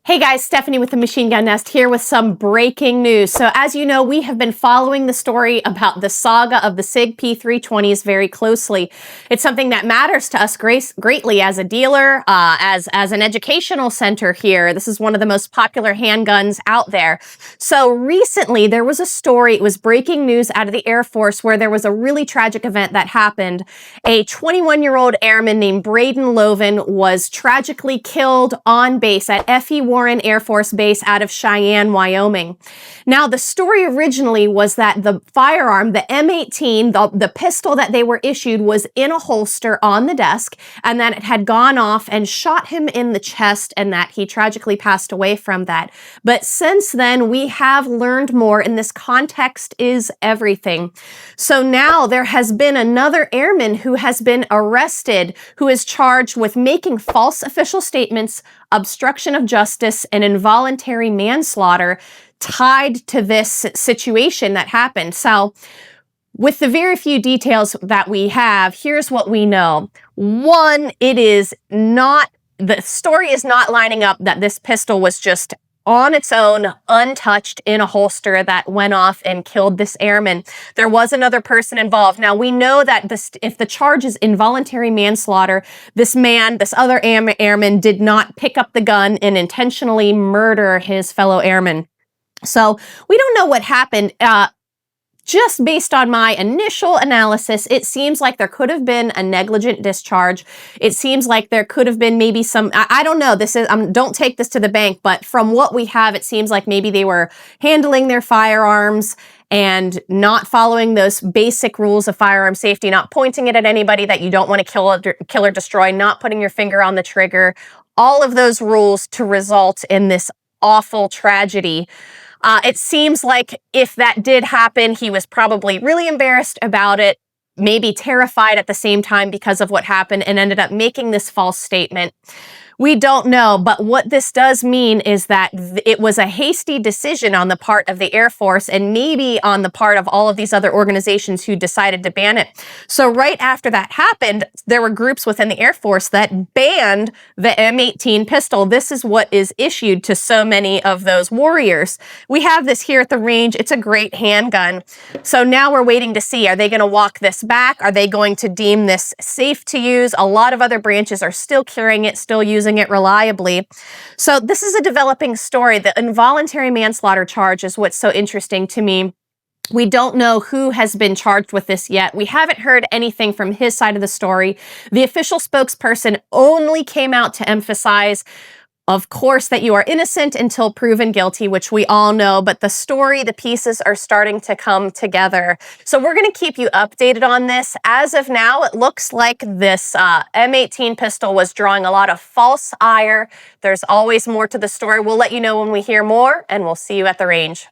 Hey guys, Stephanie with the Machine Gun Nest here with some breaking news. So as you know, we have been following the story about the saga of the SIG P320s very closely. It's something that matters to us greatly as a dealer, as an educational center here. This is one of the most popular handguns out there. So recently there was a story, it was breaking news out of the Air Force where there was a really tragic event that happened. A 21-year-old airman named Braden Loven was tragically killed on base at F.E. Warren Air Force Base out of Cheyenne, Wyoming. Now, the story originally was that the firearm, the M18, the pistol that they were issued was in a holster on the desk, and that it had gone off and shot him in the chest, and that he tragically passed away from that. But since then, we have learned more, and this context is everything. So now there has been another airman who has been arrested, who is charged with making false official statements, obstruction of justice, and involuntary manslaughter tied to this situation that happened. So with the very few details that we have, here's what we know. One, the story is not lining up that this pistol was just on its own, untouched, in a holster that went off and killed this airman. There was another person involved. Now, we know that if the charge is involuntary manslaughter, this other airman did not pick up the gun and intentionally murder his fellow airman. So we don't know what happened. Just based on my initial analysis, it seems like there could have been a negligent discharge. It seems like there could have been maybe some, I don't know, don't take this to the bank, but from what we have, it seems like maybe they were handling their firearms and not following those basic rules of firearm safety, not pointing it at anybody that you don't want to kill or destroy, not putting your finger on the trigger, all of those rules to result in this awful tragedy. It seems like if that did happen, he was probably really embarrassed about it, maybe terrified at the same time because of what happened, and ended up making this false statement. We don't know, but what this does mean is that it was a hasty decision on the part of the Air Force and maybe on the part of all of these other organizations who decided to ban it. So right after that happened, there were groups within the Air Force that banned the M18 pistol. This is what is issued to so many of those warriors. We have this here at the range. It's a great handgun. So now we're waiting to see, are they going to walk this back? Are they going to deem this safe to use? A lot of other branches are still carrying it, still using it reliably. So this is a developing story. The involuntary manslaughter charge is what's so interesting to me. We don't know who has been charged with this yet. We haven't heard anything from his side of the story. The official spokesperson only came out to emphasize, of course, that you are innocent until proven guilty, which we all know, but the story, the pieces are starting to come together. So we're going to keep you updated on this. As of now, it looks like this M18 pistol was drawing a lot of false ire. There's always more to the story. We'll let you know when we hear more, and we'll see you at the range.